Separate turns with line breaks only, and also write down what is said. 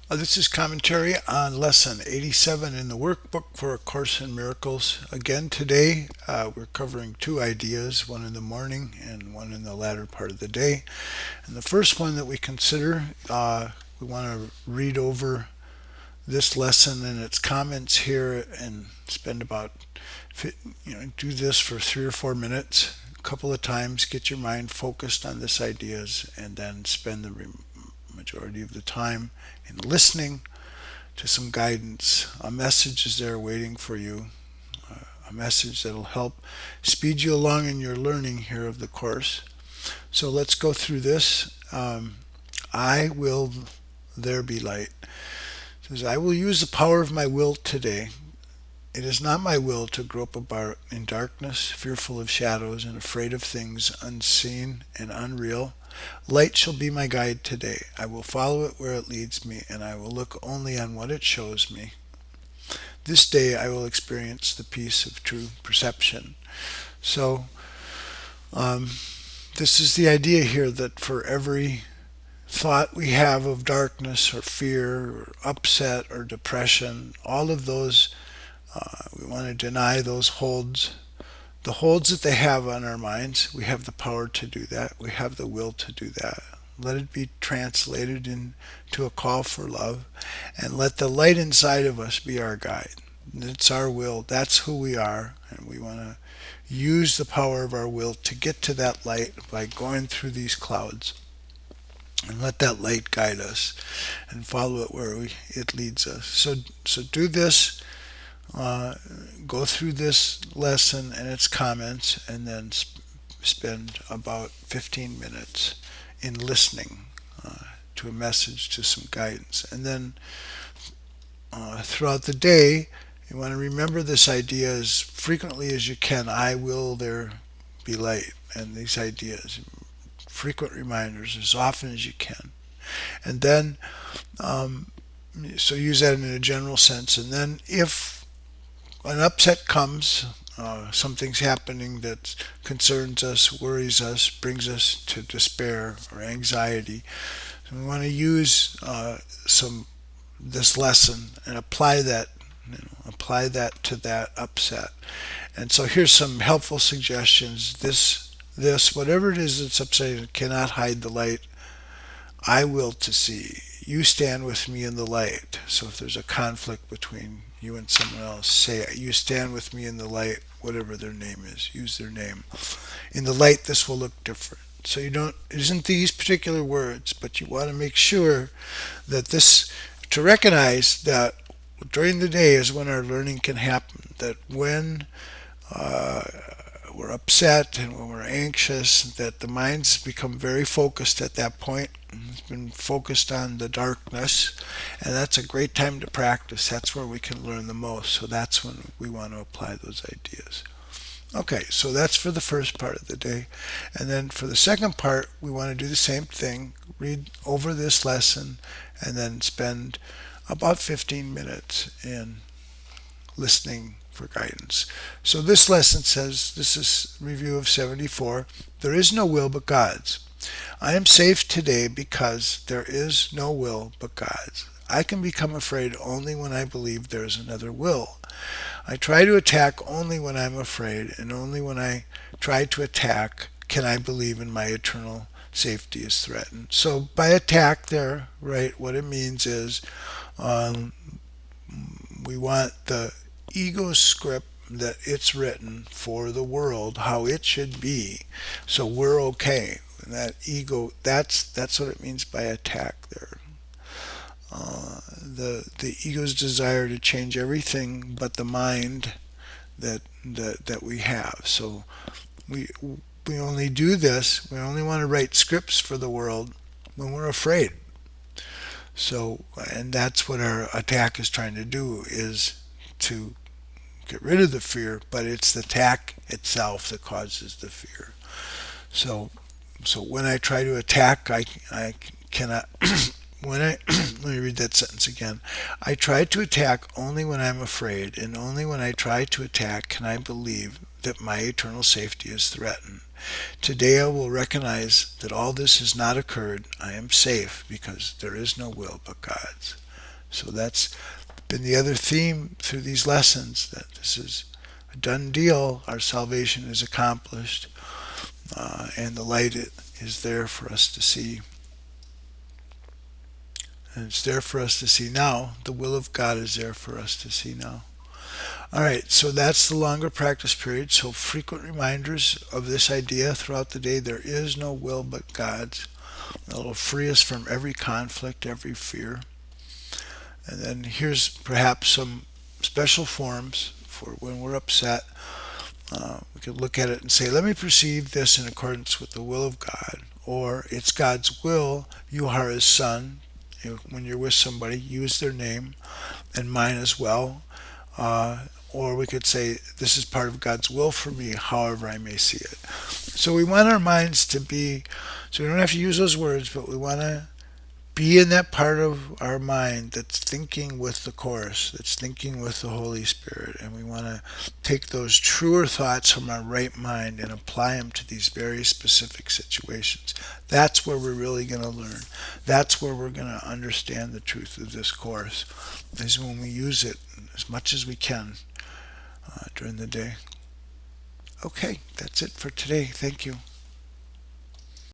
This is commentary on lesson 87 in the workbook for A Course in Miracles. Again, today we're covering two ideas, one in the morning and one in the latter part of the day. And the first one that we consider, we want to read over this lesson and its comments here and spend about, do this for 3 or 4 minutes. A couple of times, get your mind focused on this ideas, and then spend the majority of the time in listening to some guidance. A message is there waiting for you, a message that'll help speed you along in your learning here of the course. So let's go through this. I will there be light. It says, I will use the power of my will today. It is not my will to grope about in darkness, fearful of shadows and afraid of things unseen and unreal. Light shall be my guide today. I will follow it where it leads me, and I will look only on what it shows me. This day I will experience the peace of true perception. So, this is the idea here that for every thought we have of darkness or fear or upset or depression, all of those, we want to deny those holds. The holds that they have on our minds, we have the power to do that. We have the will to do that. Let it be translated into a call for love, and let the light inside of us be our guide. It's our will. That's who we are, and we want to use the power of our will to get to that light by going through these clouds. And let that light guide us, and follow it where it leads us. So do this. Go through this lesson and its comments, and then spend about 15 minutes in listening to a message, to some guidance. And then throughout the day, you want to remember this idea as frequently as you can. I will there be light. And these ideas, frequent reminders as often as you can. And then, so use that in a general sense. And then if an upset comes, something's happening that concerns us, worries us, brings us to despair or anxiety, so we want to use some this lesson and apply that to that upset. And so here's some helpful suggestions. This, whatever it is that's upsetting, cannot hide the light. I will to see. You stand with me in the light. So if there's a conflict between you and someone else, say, you stand with me in the light, whatever their name is. Use their name. In the light, this will look different. So it isn't these particular words, but you want to make sure that to recognize that during the day is when our learning can happen. That when we're upset and when we're anxious, that the mind's become very focused at that point. It's been focused on the darkness, and that's a great time to practice. That's where we can learn the most. So that's when we want to apply those ideas. Okay, so that's for the first part of the day. And then for the second part, we want to do the same thing. Read over this lesson and then spend about 15 minutes in listening for guidance. So this lesson says, this is review of 74, there is no will but God's. I am safe today because there is no will but God's. I can become afraid only when I believe there is another will. I try to attack only when I'm afraid, and only when I try to attack can I believe in my eternal safety is threatened. So by attack there, right, what it means is we want the ego script that it's written for the world, how it should be, so we're okay. And that ego, that's what it means by attack there. The ego's desire to change everything but the mind that we have. So we we only do this. We only want to write scripts for the world when we're afraid. So, and that's what our attack is trying to do, is to get rid of the fear, but it's the attack itself that causes the fear. So, so when I try to attack, I cannot. When I let me read that sentence again. I try to attack only when I'm afraid, and only when I try to attack can I believe that my eternal safety is threatened. Today I will recognize that all this has not occurred. I am safe because there is no will but God's. So that's been the other theme through these lessons, that this is a done deal. Our salvation is accomplished, and the light is there for us to see. And it's there for us to see now. The will of God is there for us to see now. All right, so that's the longer practice period. So frequent reminders of this idea throughout the day. There is no will but God's. That'll free us from every conflict, every fear. And then here's perhaps some special forms for when we're upset. We could look at it and say, let me perceive this in accordance with the will of God. Or it's God's will, you are his son. When you're with somebody, use their name and mine as well. Or we could say, this is part of God's will for me, however I may see it. So we want our minds to be, so we don't have to use those words, but we want to be in that part of our mind that's thinking with the Course, that's thinking with the Holy Spirit. And we want to take those truer thoughts from our right mind and apply them to these very specific situations. That's where we're really going to learn. That's where we're going to understand the truth of this Course, is when we use it as much as we can during the day. Okay, that's it for today. Thank you.